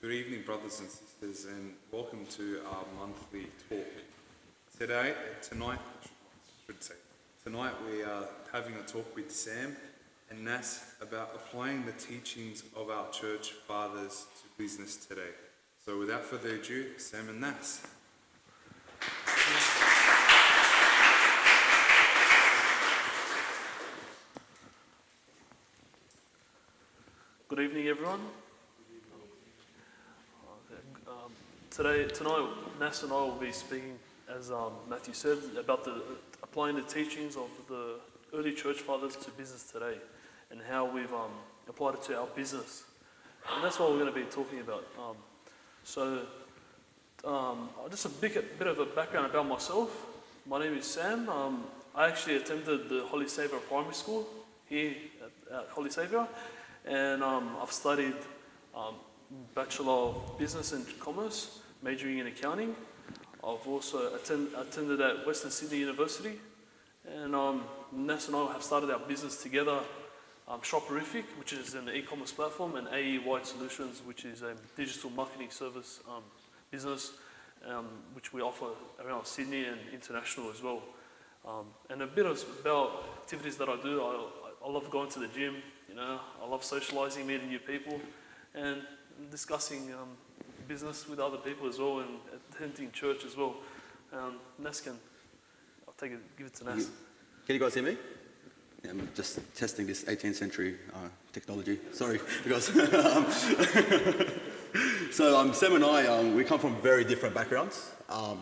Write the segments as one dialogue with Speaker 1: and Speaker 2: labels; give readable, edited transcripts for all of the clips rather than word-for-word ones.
Speaker 1: Good evening, brothers and sisters, and welcome to our monthly talk. Tonight we are having a talk with Sam and Nass about applying the teachings of our church fathers to business today. So without further ado, Sam and Nass.
Speaker 2: Good evening, everyone. Tonight, Nass and I will be speaking, as Matthew said, about applying the teachings of the early church fathers to business today, and how we've applied it to our business. And that's what we're going to be talking about. Just a bit of a background about myself. My name is Sam. I actually attended the Holy Saviour Primary School here at Holy Saviour, and I've studied Bachelor of Business and Commerce, majoring in accounting. I've also attended at Western Sydney University, and Nass and I have started our business together, Shoperific, which is an e-commerce platform, and AE White Solutions, which is a digital marketing service business, which we offer around Sydney and international as well. And a bit about activities that I do. I love going to the gym, I love socialising, meeting new people, and discussing business with other people as well, and attending church as well. Nass I'll give it to Nass.
Speaker 3: Can you guys hear me? Yeah, I'm just testing this 18th century technology. Sorry, guys. So Sam and I, we come from very different backgrounds. I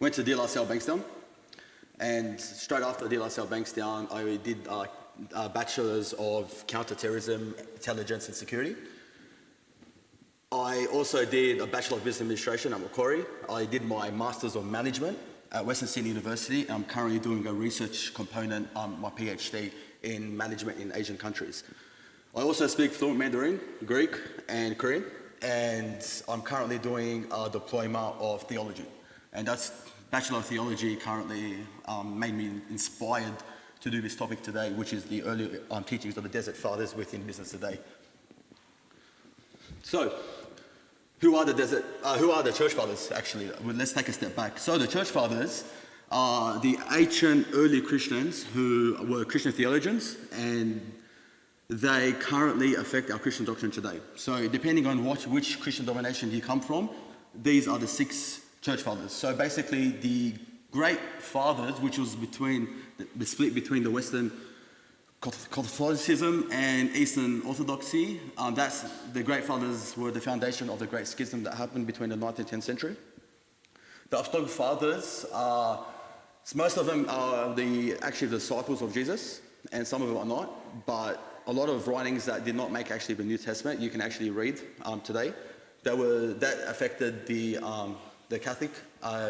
Speaker 3: went to De La Salle Bankstown, and straight after De La Salle Bankstown, I did a Bachelor's of Counterterrorism, Intelligence and Security. I also did a Bachelor of Business Administration at Macquarie. I did my Master's of Management at Western Sydney University. I'm currently doing a research component, my PhD in Management in Asian countries. I also speak fluent Mandarin, Greek and Korean, and I'm currently doing a Diploma of Theology. And that's Bachelor of Theology currently made me inspired to do this topic today, which is the early teachings of the Desert Fathers within business today. So, who are the Church Fathers, actually? Well, let's take a step back. So the Church Fathers are the ancient early Christians who were Christian theologians, and they currently affect our Christian doctrine today. So depending on which Christian denomination you come from, these are the 6 Church Fathers. So basically the Great Fathers, which was the split between the Western Catholicism and Eastern Orthodoxy, that's the Great Fathers were the foundation of the Great Schism that happened between the 9th and 10th century. The Apostolic Fathers, most of them are actually the disciples of Jesus, and some of them are not, but a lot of writings that did not make actually the New Testament, you can actually read today, that affected the Catholic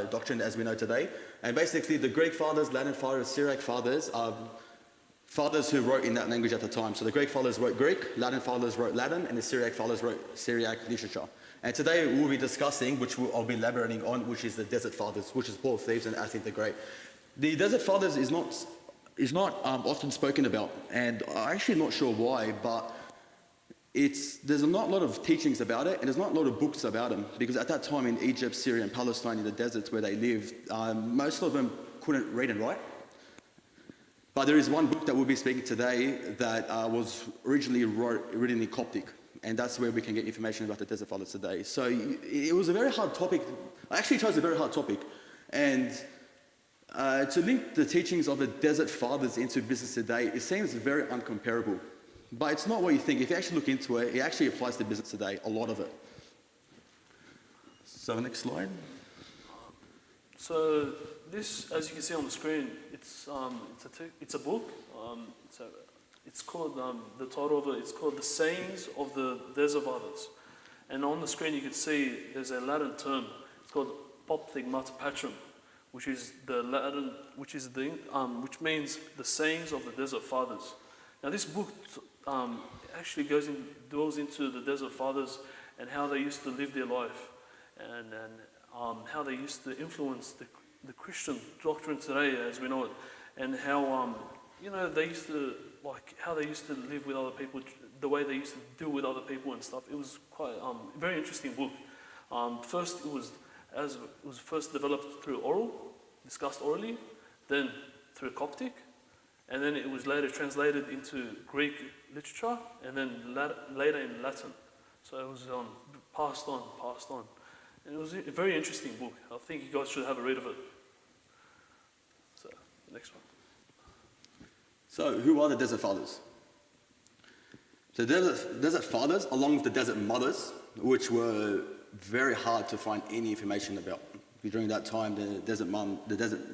Speaker 3: doctrine as we know today. And basically the Greek Fathers, Latin Fathers, Syriac Fathers are fathers who wrote in that language at the time. So the Greek Fathers wrote Greek, Latin Fathers wrote Latin, and the Syriac Fathers wrote Syriac literature. And today we'll be discussing, which I'll be elaborating on, which is the Desert Fathers, which is Paul of Thebes and Athens the Great. The Desert Fathers is not often spoken about, and I'm actually not sure why, but there's not a lot of teachings about it, and there's not a lot of books about them, because at that time in Egypt, Syria and Palestine, in the deserts where they lived, most of them couldn't read and write. But there is one book that we'll be speaking today that was originally written in Coptic, and that's where we can get information about the Desert Fathers today. So it was a very hard topic. I actually chose a very hard topic, and to link the teachings of the Desert Fathers into business today, it seems very uncomparable. But it's not what you think. If you actually look into it, it actually applies to business today, a lot of it. So next slide.
Speaker 2: So this, as you can see on the screen, it's a book. It's called, the title of it, it's called The Sayings of the Desert Fathers. And on the screen you can see there's a Latin term. It's called Popthegmata Patrum, which is the Latin, which means the sayings of the Desert Fathers. Now this book actually dwells into the Desert Fathers and how they used to live their life, and how they used to influence the Christian doctrine today as we know it, and how they used to live with other people, the way they used to deal with other people and stuff. It was quite very interesting book. First, it was first developed through oral, discussed orally, then through Coptic, and then it was later translated into Greek literature, and then later in Latin. So it was passed on. And it was a very interesting book. I think you guys should have a read of it. So, next one.
Speaker 3: So, who are the Desert Fathers? So, Desert Fathers, along with the Desert Mothers, which were very hard to find any information about. During that time, the Desert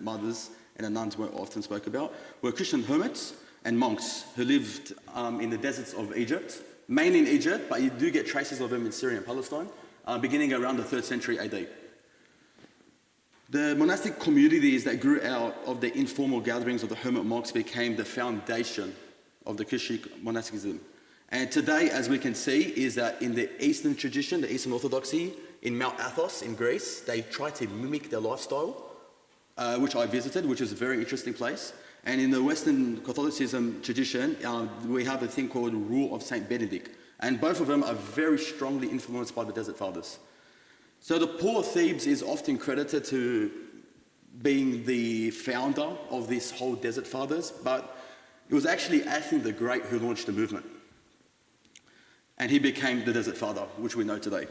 Speaker 3: Mothers and the nuns were often spoke about, were Christian hermits and monks who lived in the deserts of Egypt, mainly in Egypt, but you do get traces of them in Syria and Palestine, beginning around the 3rd century AD. The monastic communities that grew out of the informal gatherings of the hermit monks became the foundation of the Christian monasticism. And today, as we can see, is that in the Eastern tradition, the Eastern Orthodoxy, in Mount Athos in Greece, they tried to mimic their lifestyle, which I visited, which is a very interesting place. And in the Western Catholicism tradition, we have a thing called Rule of Saint Benedict. And both of them are very strongly influenced by the Desert Fathers. So the Poor Thebes is often credited to being the founder of this whole Desert Fathers, but it was actually Aoun the Great who launched the movement. And he became the Desert Father, which we know today.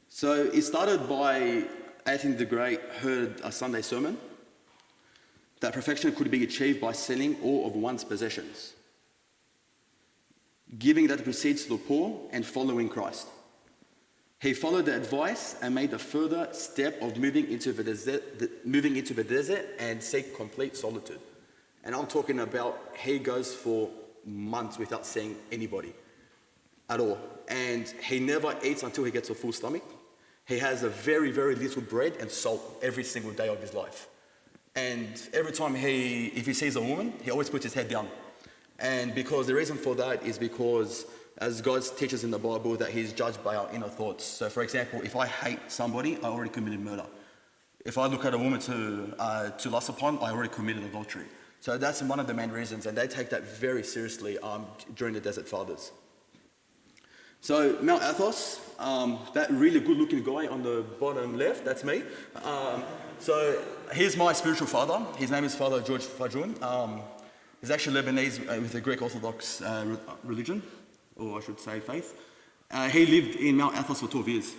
Speaker 3: So it started by Aoun the Great heard a Sunday sermon that perfection could be achieved by selling all of one's possessions, giving that proceeds to the poor, and following Christ. He followed the advice and made the further step of moving into the desert and seek complete solitude. And I'm talking about he goes for months without seeing anybody at all. And he never eats until he gets a full stomach. He has a very, very little bread and salt every single day of his life. And every time if he sees a woman, he always puts his head down. And because the reason for that is because, as God teaches in the Bible, that he's judged by our inner thoughts. So for example, if I hate somebody, I already committed murder. If I look at a woman to lust upon, I already committed adultery. So that's one of the main reasons, and they take that very seriously during the Desert Fathers. So Mount Athos, that really good looking guy on the bottom left, that's me. So here's my spiritual father. His name is Father George Fajoun. He's actually Lebanese with a Greek Orthodox religion, or I should say faith. He lived in Mount Athos for 12 years.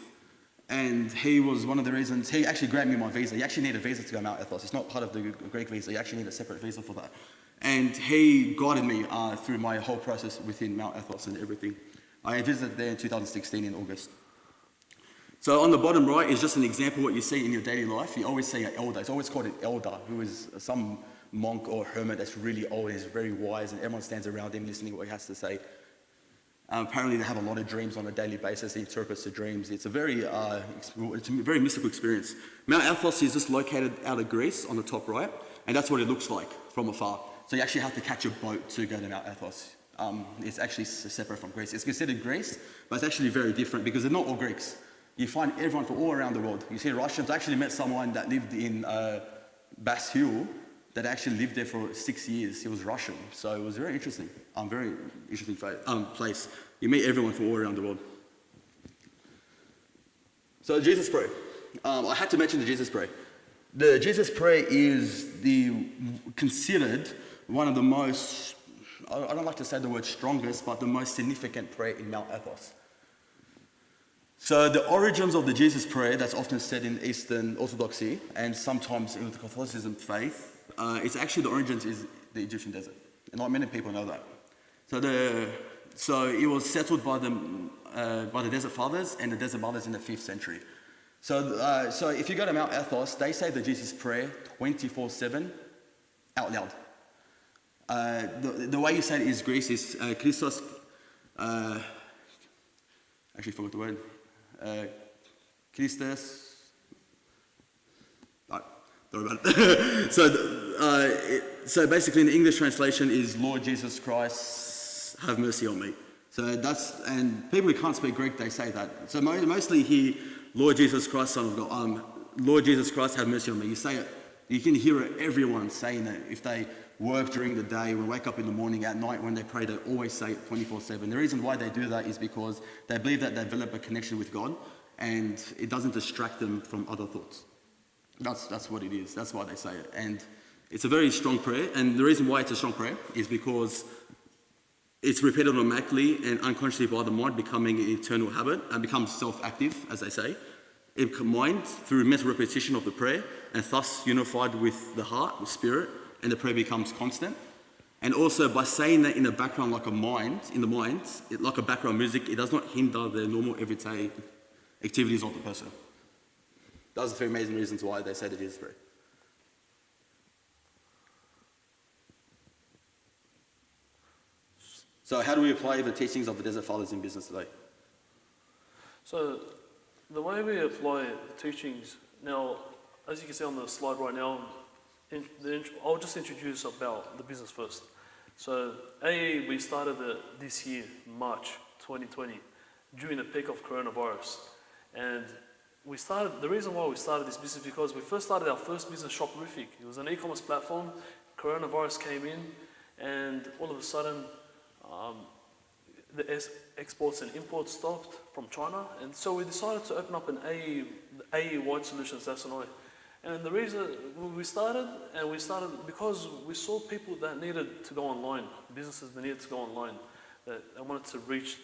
Speaker 3: And he was one of the reasons, he actually granted me my visa. You actually need a visa to go to Mount Athos. It's not part of the Greek visa. You actually need a separate visa for that. And he guided me through my whole process within Mount Athos and everything. I visited there in 2016 in August. So on the bottom right is just an example of what you see in your daily life. You always see an elder. It's always called an elder, who is some monk or hermit that's really old and is very wise, and everyone stands around him listening to what he has to say. Apparently they have a lot of dreams on a daily basis. He interprets the dreams. It's a very mystical experience. Mount Athos is just located out of Greece on the top right, and that's what it looks like from afar. So you actually have to catch a boat to go to Mount Athos. It's actually separate from Greece. It's considered Greece, but it's actually very different because they're not all Greeks. You find everyone from all around the world. You see Russians. I actually met someone that lived in Bastille that actually lived there for 6 years. He was Russian, so it was very interesting. Very interesting place. You meet everyone from all around the world. So Jesus Prayer. I had to mention the Jesus Prayer. The Jesus Prayer is considered one of the most, I don't like to say the word strongest, but the most significant prayer in Mount Athos. So the origins of the Jesus Prayer, that's often said in Eastern Orthodoxy and sometimes in the Catholicism faith, it's actually the origins is the Egyptian desert. And not many people know that. So it was settled by the Desert Fathers and the Desert Mothers in the 5th century. So if you go to Mount Athos, they say the Jesus Prayer 24/7 out loud. The way you say it is Greece is Christos. Actually forgot the word. Christos. Don't worry about it. So basically, in the English translation is Lord Jesus Christ, have mercy on me. So and people who can't speak Greek, they say that. So mostly here, Lord Jesus Christ, Son of God, Lord Jesus Christ, have mercy on me. You say it You can hear everyone saying that if they work during the day, when they wake up in the morning, at night, when they pray, they always say it 24/7. The reason why they do that is because they believe that they develop a connection with God and it doesn't distract them from other thoughts. That's what it is. That's why they say it. And it's a very strong prayer. And the reason why it's a strong prayer is because it's repeated automatically and unconsciously by the mind, becoming an eternal habit and becomes self-active, as they say. It combines through mental repetition of the prayer and thus unified with the heart, the spirit, and the prayer becomes constant. And also by saying that in the background like like a background music, it does not hinder the normal everyday activities of the person. Those are the three amazing reasons why they say that Jesus prayer. So how do we apply the teachings of the Desert Fathers in business today?
Speaker 2: So the way we apply the teachings, now, as you can see on the slide right now, I'll just introduce about the business first. So AE, we started this year, March 2020, during the peak of coronavirus. And the reason why we started this business is because we first started our first business, Shoperific. It was an e-commerce platform. Coronavirus came in, and all of a sudden, the exports and imports stopped from China. And so we decided to open up an AE-wide solutions, that's an I. And the reason we started because we saw people that needed to go online, businesses that needed to go online, that wanted to reach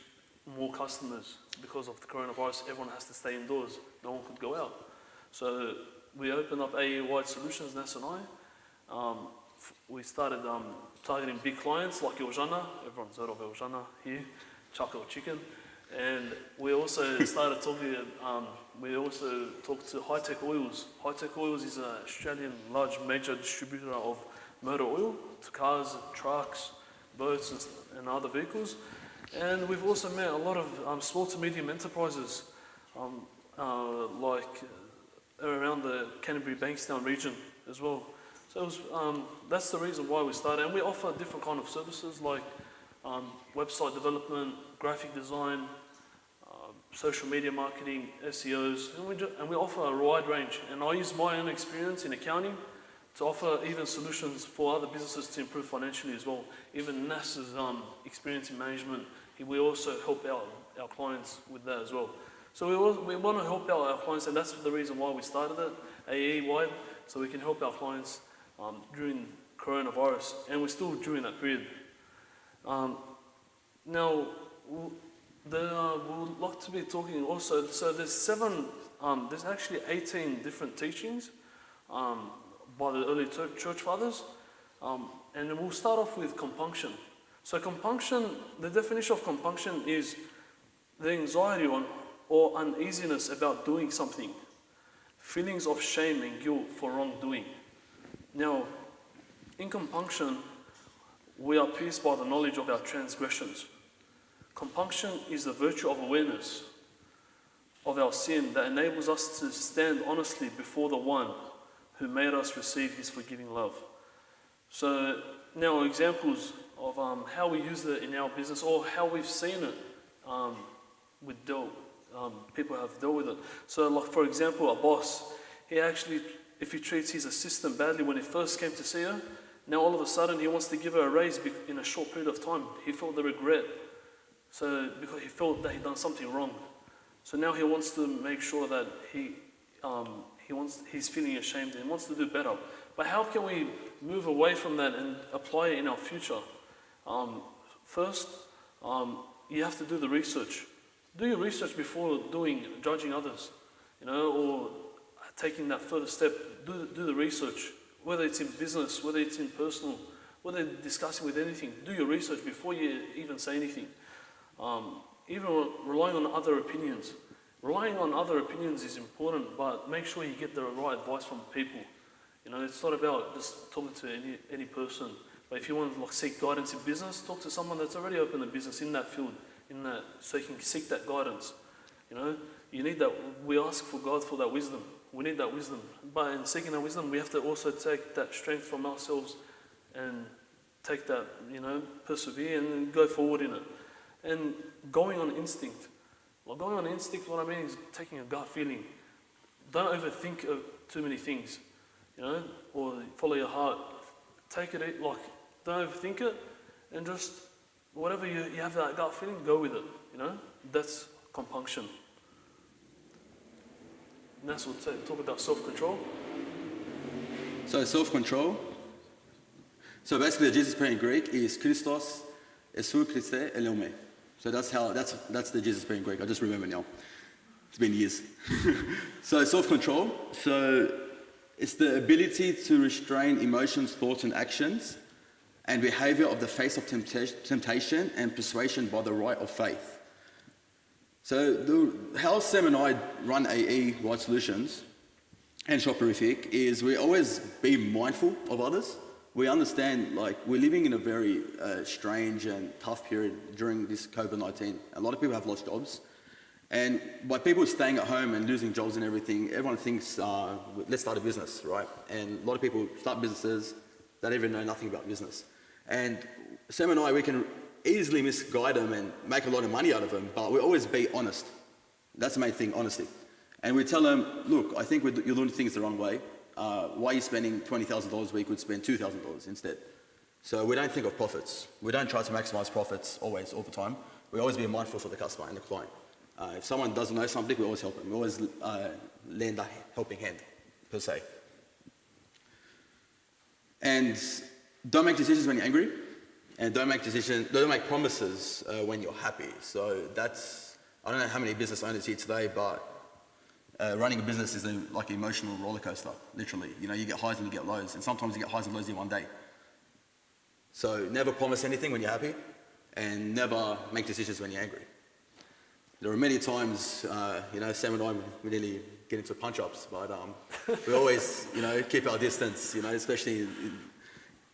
Speaker 2: more customers. Because of the coronavirus, everyone has to stay indoors, no one could go out. So we opened up AE-wide solutions, Nass and I. We started targeting big clients like Eljana, everyone's heard of Eljana here, Choco Chicken. And we also started talking, we also talked to High Tech Oils. High Tech Oils is an Australian large major distributor of motor oil to cars, trucks, boats and other vehicles. And we've also met a lot of small to medium enterprises like around the Canterbury-Bankstown region as well. So that's the reason why we started. And we offer different kind of services like website development, graphic design, social media marketing, SEOs, and we offer a wide range. And I use my own experience in accounting to offer even solutions for other businesses to improve financially as well. Even Nass's experience in management, we also help out our clients with that as well. So we want to help out our clients, and that's the reason why we started it, AE-wide, so we can help our clients during coronavirus, and we're still during that period. Now, we would like to be talking also, so there's actually 18 different teachings by the early church fathers, and then we'll start off with compunction. So compunction, the definition of compunction is the anxiety or uneasiness about doing something, feelings of shame and guilt for wrongdoing. Now, in compunction, we are pierced by the knowledge of our transgressions. Compunction is the virtue of awareness of our sin that enables us to stand honestly before the one who made us receive his forgiving love. So now examples of how we use it in our business or how we've seen it people have dealt with it. So like for example, a boss, he actually, if he treats his assistant badly when he first came to see her, now all of a sudden he wants to give her a raise in a short period of time. He felt the regret. So because he felt that he'd done something wrong. So now he wants to make sure that he's feeling ashamed and wants to do better. But how can we move away from that and apply it in our future? First, you have to do the research. Do your research before judging others, or taking that further step. Do the research, whether it's in business, whether it's in personal, whether discussing with anything. Do your research before you even say anything. Even relying on other opinions. Relying on other opinions is important, but make sure you get the right advice from people. It's not about just talking to any person. But if you want to seek guidance in business, talk to someone that's already opened a business in that field, so you can seek that guidance. You need that. We ask for God for that wisdom. We need that wisdom. But in seeking that wisdom, we have to also take that strength from ourselves and take that, persevere and go forward in it. And going on instinct. Well, going on instinct, what I mean is taking a gut feeling. Don't overthink too many things. you know, or follow your heart. Take it, like, don't overthink it, and just whatever you have that gut feeling, go with it, you know. That's compunction. Nass will talk about self-control.
Speaker 3: So self-control. So basically, the Jesus prayer in Greek is Christos, Esou Christe, Elome. So that's the Jesus prayer in Greek. I just remember now. It's been years. So self-control. So it's the ability to restrain emotions, thoughts, and actions, and behavior of the face of temptation and persuasion by the right of faith. So how Sam and I run AE, Right Solutions, and Shoperific is we always be mindful of others. We understand, like, we're living in a very strange and tough period during this COVID-19. A lot of people have lost jobs. And by people staying at home and losing jobs and everything, everyone thinks, let's start a business, right? And a lot of people start businesses that even know nothing about business. And Sam and I, we can easily misguide them and make a lot of money out of them, but we always be honest. That's the main thing, honesty. And we tell them, look, I think you're doing things the wrong way. Why are you spending $20,000 we could spend $2,000 instead? So we don't think of profits. We don't try to maximize profits always, all the time. We always be mindful for the customer and the client. If someone doesn't know something, we always help them. We always lend a helping hand, per se. And don't make decisions when you're angry, and don't make promises when you're happy. So that's, I don't know how many business owners here today, but running a business is like an emotional roller coaster, literally. You know, you get highs and you get lows, and sometimes you get highs and lows in one day. So never promise anything when you're happy, and never make decisions when you're angry. There are many times, you know, Sam and I, we nearly get into punch-ups, but we always, you know, keep our distance, you know, especially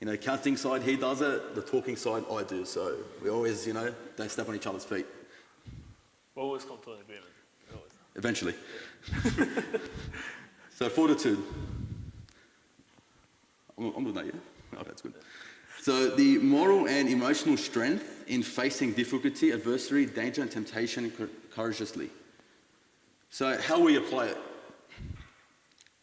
Speaker 3: you know, counting side, he does it, the talking side, I do. So we always, you know, don't step on each other's feet.
Speaker 2: We'll always come to an agreement. Always.
Speaker 3: Eventually. So fortitude. I'm doing that, yeah? Oh, that's good. So the moral and emotional strength in facing difficulty, adversity, danger, and temptation courageously. So how we apply it.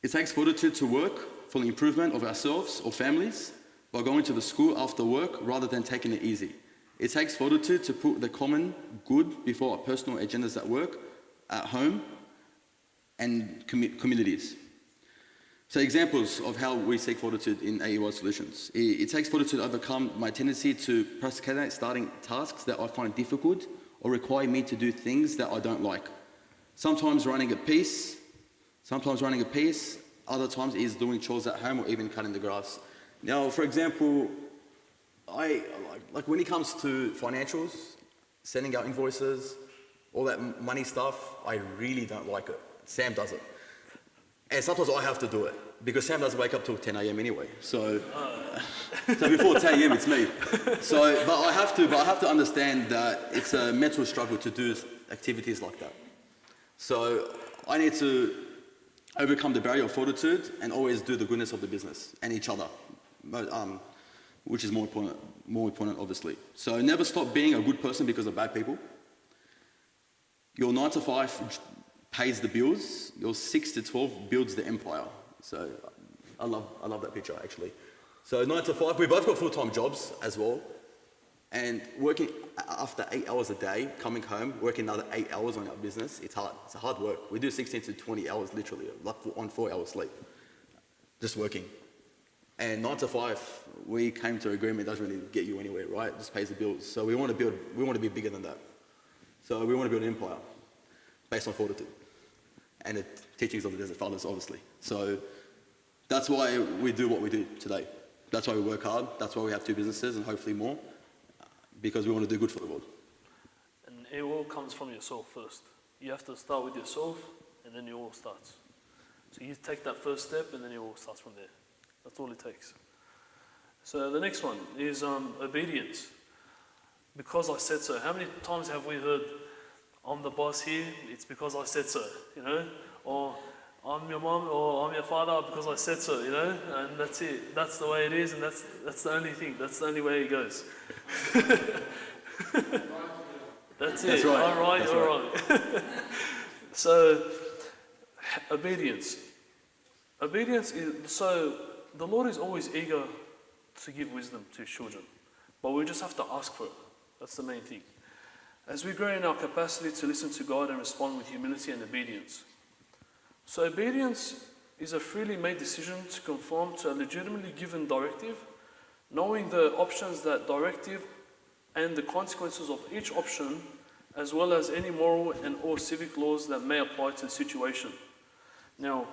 Speaker 3: It takes fortitude to work for the improvement of ourselves or families by going to the school after work rather than taking it easy. It takes fortitude to put the common good before our personal agendas at work, at home, and communities. So examples of how we seek fortitude in AEY Solutions. It takes fortitude to overcome my tendency to procrastinate starting tasks that I find difficult or require me to do things that I don't like. Sometimes running a piece, other times is doing chores at home or even cutting the grass. Now, for example, I like when it comes to financials, sending out invoices, all that money stuff, I really don't like it. Sam does it. And sometimes I have to do it because Sam doesn't wake up till 10 a.m. anyway. So before 10 a.m. it's me. So, but I have to understand that it's a mental struggle to do activities like that. So I need to overcome the barrier of fortitude and always do the goodness of the business and each other, which is more important, obviously. So never stop being a good person because of bad people. Your 9 to 5 pays the bills. Your 6 to 12 builds the empire. So I love that picture, actually. So 9 to 5, we both got full-time jobs as well. And working after 8 hours a day, coming home, working another 8 hours on our business, it's hard. It's hard work. We do 16 to 20 hours literally, like on 4 hours sleep, just working. And 9 to 5, we came to an agreement. It doesn't really get you anywhere, right? It just pays the bills. So we want to be bigger than that. So we want to build an empire based on fortitude and the teachings of the Desert Fathers, obviously. So that's why we do what we do today. That's why we work hard. That's why we have 2 businesses and hopefully more, because we want to do good for the world.
Speaker 2: And it all comes from yourself first. You have to start with yourself, and then it all starts. So you take that first step, and then it all starts from there. That's all it takes. So the next one is obedience. Because I said so. How many times have we heard, I'm the boss here, it's because I said so, you know? Or I'm your mom, or I'm your father because I said so, you know? And that's it. That's the way it is, and that's the only thing. That's the only way it goes. That's it.
Speaker 3: That's right.
Speaker 2: All right,
Speaker 3: That's
Speaker 2: all right. So, obedience. Obedience is, so the Lord is always eager to give wisdom to His children, but we just have to ask for it. That's the main thing. As we grow in our capacity to listen to God and respond with humility and obedience. So obedience is a freely made decision to conform to a legitimately given directive, knowing the options that directive and the consequences of each option, as well as any moral and or civic laws that may apply to the situation. Now,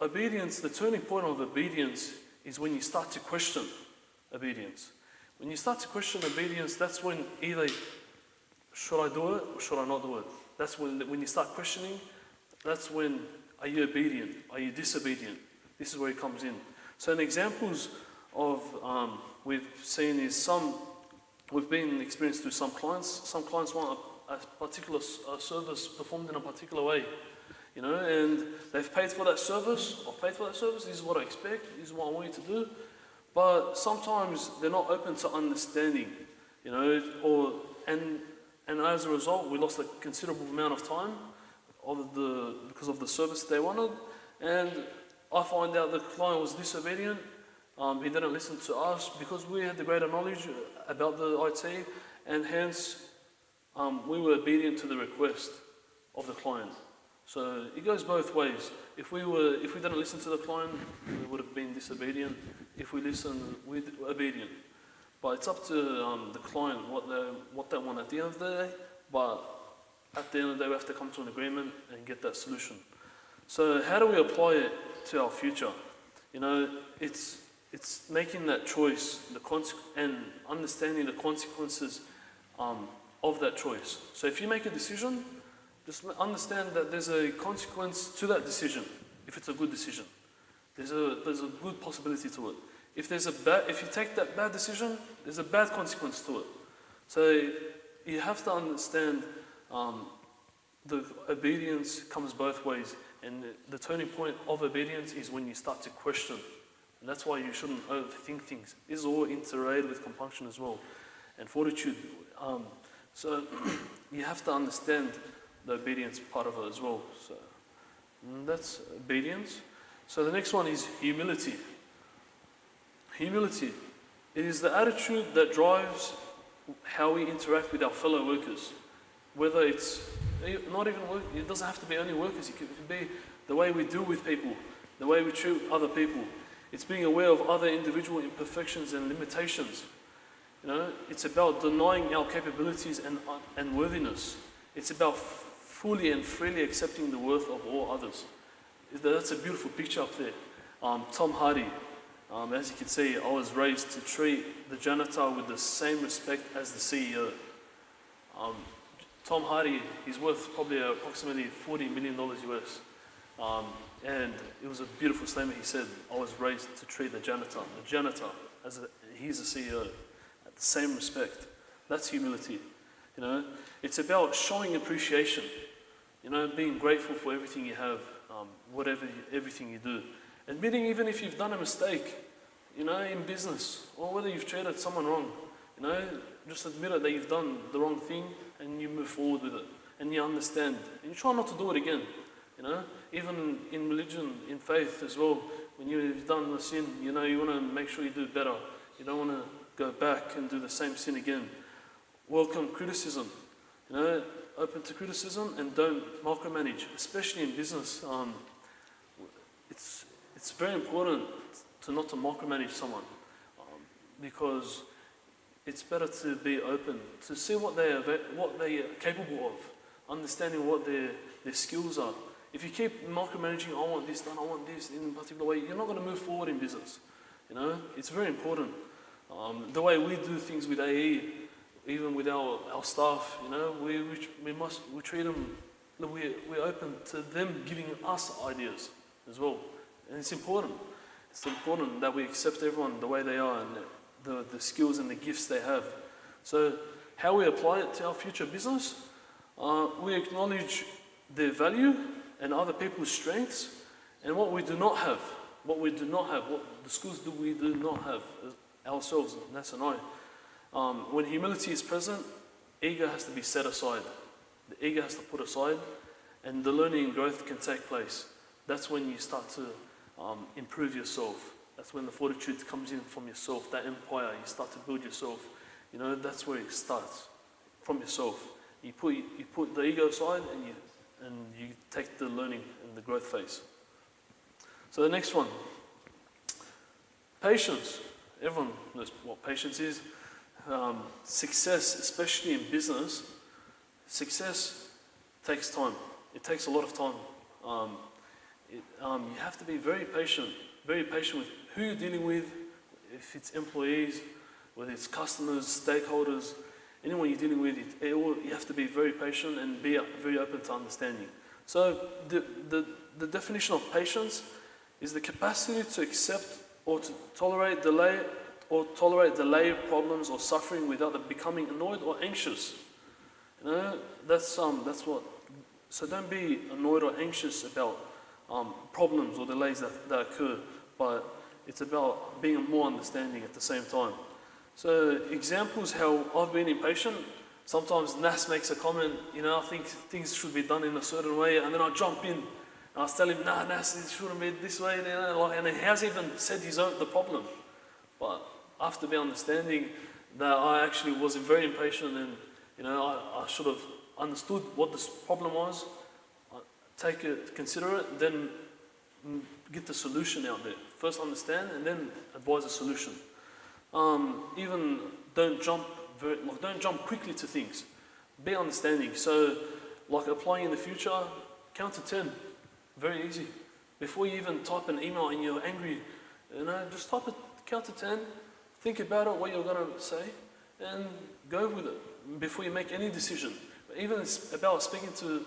Speaker 2: obedience, the turning point of obedience is when you start to question obedience. When you start to question obedience, that's when either should I do it or should I not do it? That's when you start questioning, that's when are you obedient? Are you disobedient? This is where it comes in. So in examples of we've seen is we've been experienced through some clients. Some clients want a particular service performed in a particular way, and they've paid for that service. I've paid for that service. This is what I expect. This is what I want you to do. But sometimes they're not open to understanding, and as a result, we lost a considerable amount of time because of the service they wanted. And I find out the client was disobedient. He didn't listen to us because we had the greater knowledge about the IT, and hence we were obedient to the request of the client. So it goes both ways. If we didn't listen to the client, we would have been disobedient. If we listened, we're obedient. But it's up to the client what they want at the end of the day. But at the end of the day, we have to come to an agreement and get that solution. So how do we apply it to our future? It's making that choice, and understanding the consequences of that choice. So if you make a decision, just understand that there's a consequence to that decision. If it's a good decision, there's a good possibility to it. If you take that bad decision, there's a bad consequence to it. So you have to understand the obedience comes both ways, and the turning point of obedience is when you start to question. And that's why you shouldn't overthink things. This is all interrelated with compunction as well, and fortitude. So you have to understand the obedience part of it as well. So that's obedience. So the next one is humility. Humility. It is the attitude that drives how we interact with our fellow workers. Whether it's not even work, it doesn't have to be only workers. It could be the way we deal with people, the way we treat other people. It's being aware of other individual imperfections and limitations. It's about denying our capabilities and worthiness. It's about fully and freely accepting the worth of all others. That's a beautiful picture up there. Tom Hardy, as you can see, I was raised to treat the janitor with the same respect as the CEO. Tom Hardy, he's worth probably approximately $40 million US. And it was a beautiful statement. He said, I was raised to treat the janitor, he's the CEO, at the same respect. That's humility. It's about showing appreciation, being grateful for everything you have, everything you do. Admitting even if you've done a mistake, in business, or whether you've treated someone wrong, just admit it that you've done the wrong thing and you move forward with it. And you understand. And you try not to do it again. Even in religion, in faith as well, when you've done the sin, you want to make sure you do better. You don't want to go back and do the same sin again. Welcome criticism. Open to criticism and don't micromanage, especially in business. It's very important to not to micromanage someone, because it's better to be open, to see what they are capable of, understanding what their skills are. If you keep micromanaging, I want this done, I want this in a particular way, you're not going to move forward in business. It's very important. The way we do things with AE, even with our staff, we treat them, we're open to them giving us ideas as well. And it's important. It's important that we accept everyone the way they are and the skills and the gifts they have. So how we apply it to our future business, we acknowledge their value and other people's strengths and what we do not have, what the skills we do not have ourselves, Nass and I. When humility is present, ego has to be set aside. The ego has to put aside, and the learning and growth can take place. that's when you start to improve yourself. That's when the fortitude comes in from yourself, that empire, you start to build yourself. You know, that's where it starts, from yourself. You put the ego aside and you take the learning and the growth phase. So the next one, patience. Everyone knows what patience is. Success, especially in business, success takes time. It takes a lot of time. You have to be very patient with who you're dealing with, if it's employees, whether it's customers, stakeholders, anyone you're dealing with, you have to be very patient and be very open to understanding. So the definition of patience is the capacity to accept or to tolerate delay problems or suffering without becoming annoyed or anxious. You know, that's what. So don't be annoyed or anxious about problems or delays that occur, but it's about being more understanding at the same time. So examples how I've been impatient. Sometimes Nass makes a comment, you know, I think things should be done in a certain way, and then I jump in and I tell him, nah, Nass, it shouldn't be this way, you know, and he hasn't even said the problem. But I have to be understanding that I actually was very impatient, and you know, I should have understood what this problem was, take it, consider it, then get the solution out there. First understand and then advise a solution. Even don't jump quickly to things. Be understanding. So, like applying in the future, count to 10. Very easy. Before you even type an email and you're angry, you know, just count to 10. Think about it, what you're going to say, and go with it before you make any decision. But even it's about speaking to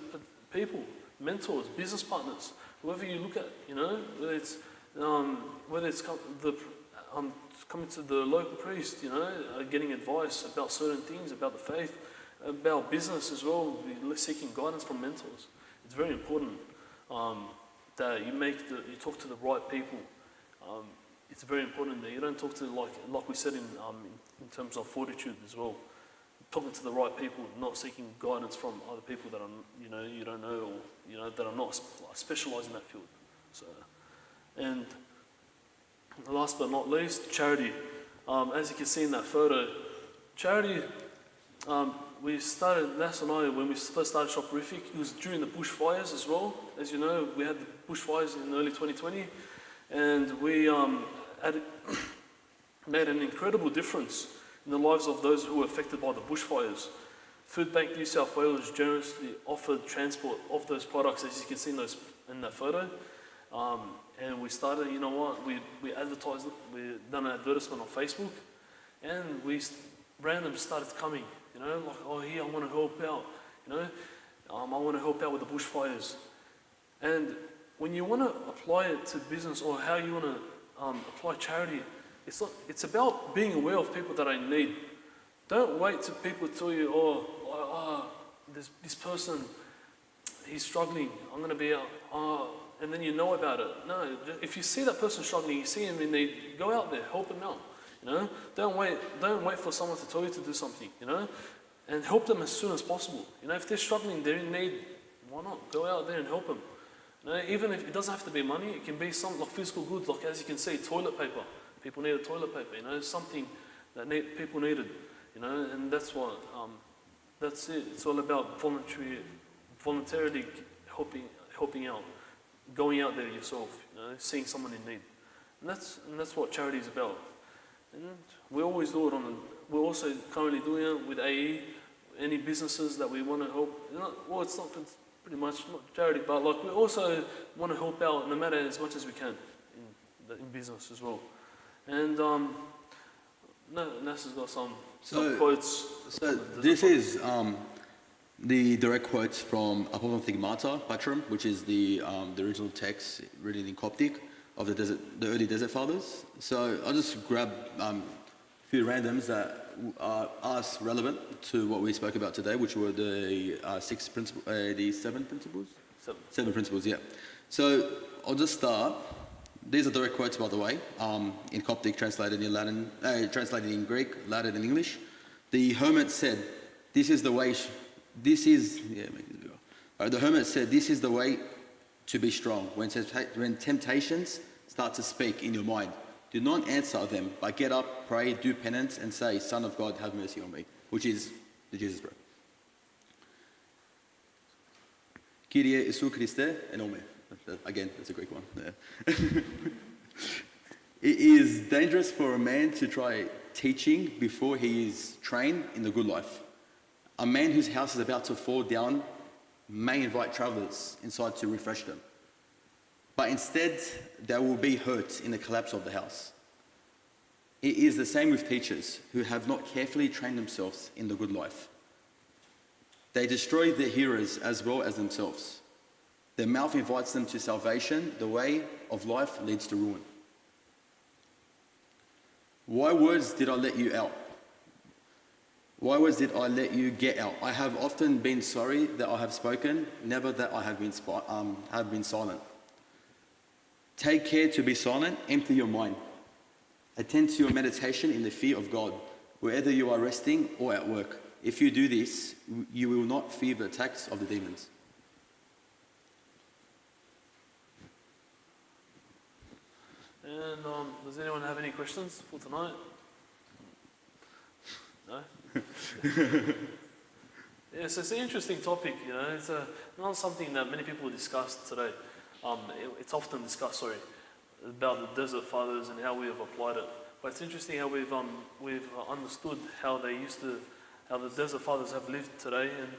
Speaker 2: people, mentors, business partners, whoever you look at, you know, whether it's coming to the local priest, you know, getting advice about certain things, about the faith, about business as well, seeking guidance from mentors. It's very important that you talk to the right people. It's very important that you don't talk to, like we said in terms of fortitude as well, talking to the right people, not seeking guidance from other people that you don't know, or you know that are not specialised in that field. So, and last but not least, charity. As you can see in that photo, charity. We started, Nass and I, when we first started Shoperific, it was during the bushfires as well. As you know, we had the bushfires in early 2020, and we made an incredible difference in the lives of those who were affected by the bushfires. Food Bank New South Wales generously offered transport of those products, as you can see in that photo. And we started, you know what, we advertised it, we done an advertisement on Facebook, and random started coming, you know, like, oh, here, I want to help out, you know, I want to help out with the bushfires. And when you want to apply it to business, or how you want to apply charity, it's about being aware of people that are in need. Don't wait till people tell you, this person, he's struggling, I'm going to be out, and then you know about it. No, if you see that person struggling, you see him in need, go out there, help him out. You know, don't wait for someone to tell you to do something. You know, and help them as soon as possible. You know, if they're struggling, they're in need, why not go out there and help them? You know, even if it doesn't have to be money, it can be something like physical goods, like as you can see, toilet paper. People needed toilet paper. You know, it's something that people needed. You know, and that's what that's it. It's all about voluntarily helping out, going out there yourself. You know, seeing someone in need, and that's what charity is about. And we always do it we're also currently doing it with AE, any businesses that we want to help. It's pretty much not charity, but like we also want to help out no matter as much as we can in business as well. And Nass has got some quotes.
Speaker 3: So this is the direct quotes from Apostolic Stigmata Patrum, which is the original text written in Coptic of the early desert fathers. So I'll just grab a few randoms that are relevant to what we spoke about today, which were the seven principles. Seven principles, yeah. So I'll just start. These are direct quotes, by the way, in Coptic, translated in Latin, translated in Greek, Latin, and English. The hermit said, "This is the way." The hermit said, "This is the way to be strong. When temptations start to speak in your mind, do not answer them, but get up, pray, do penance, and say, Son of God, have mercy on me, which is the Jesus prayer. Kyrie Isu Christe enome. Again, that's a Greek one. Yeah. It is dangerous for a man to try teaching before he is trained in the good life. A man whose house is about to fall down may invite travelers inside to refresh them. But instead, they will be hurt in the collapse of the house. It is the same with teachers who have not carefully trained themselves in the good life. They destroy their hearers as well as themselves. Their mouth invites them to salvation. The way of life leads to ruin. Why words did I let you out? Why words did I let you get out? I have often been sorry that I have spoken, never that I have been silent. Take care to be silent, empty your mind. Attend to your meditation in the fear of God, wherever you are resting or at work. If you do this, you will not fear the attacks of the demons.
Speaker 2: And does anyone have any questions for tonight? No? Yes, it's an interesting topic, you know. It's not something that many people discuss today. It's often discussed, about the desert fathers and how we have applied it. But it's interesting how we've understood how the desert fathers have lived today, and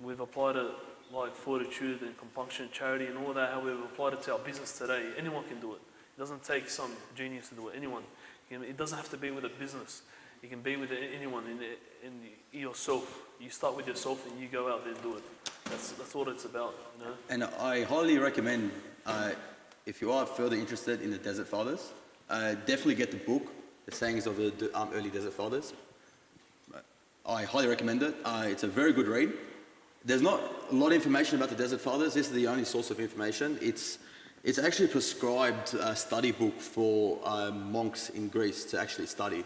Speaker 2: we've applied it like fortitude and compunction, charity, and all that. How we've applied it to our business today. Anyone can do it. It doesn't take some genius to do it. Anyone. It doesn't have to be with a business. You can be with anyone in yourself. You start with yourself and you go out there and do it. That's what it's about, you know.
Speaker 3: And I highly recommend, if you are further interested in the Desert Fathers, definitely get the book, The Sayings of the Early Desert Fathers. I highly recommend it. It's a very good read. There's not a lot of information about the Desert Fathers. This is the only source of information. It's actually a prescribed study book for monks in Greece to actually study.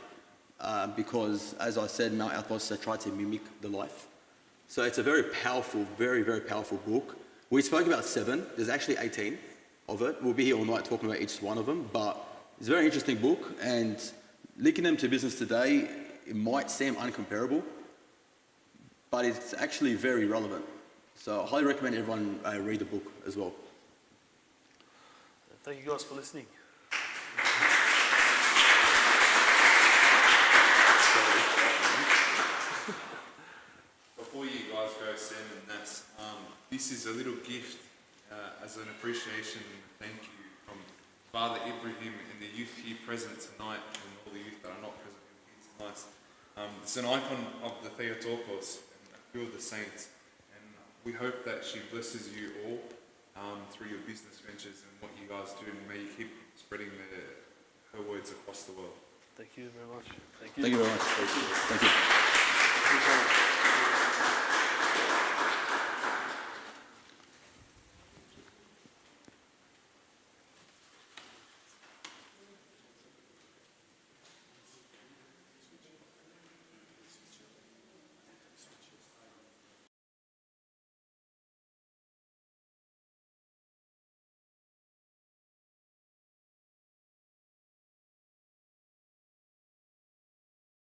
Speaker 3: Because, as I said, Mount Athos tried to mimic the life. So it's a very powerful, very, very powerful book. We spoke about 7. There's actually 18 of it. We'll be here all night talking about each one of them. But it's a very interesting book. And linking them to business today, it might seem uncomparable. But it's actually very relevant. So I highly recommend everyone read the book as well.
Speaker 2: Thank you guys for listening.
Speaker 1: Before you guys go, Sam and Nass, this is a little gift as an appreciation and thank you from Father Ibrahim and the youth here present tonight and all the youth that are not present here tonight. It's an icon of the Theotokos and a few of the saints, and we hope that she blesses you all through your business ventures and what you guys do, and may you keep spreading her words across the world.
Speaker 2: Thank you very much. Thank you.
Speaker 3: Thank you very much. Thank you.
Speaker 2: Thank you.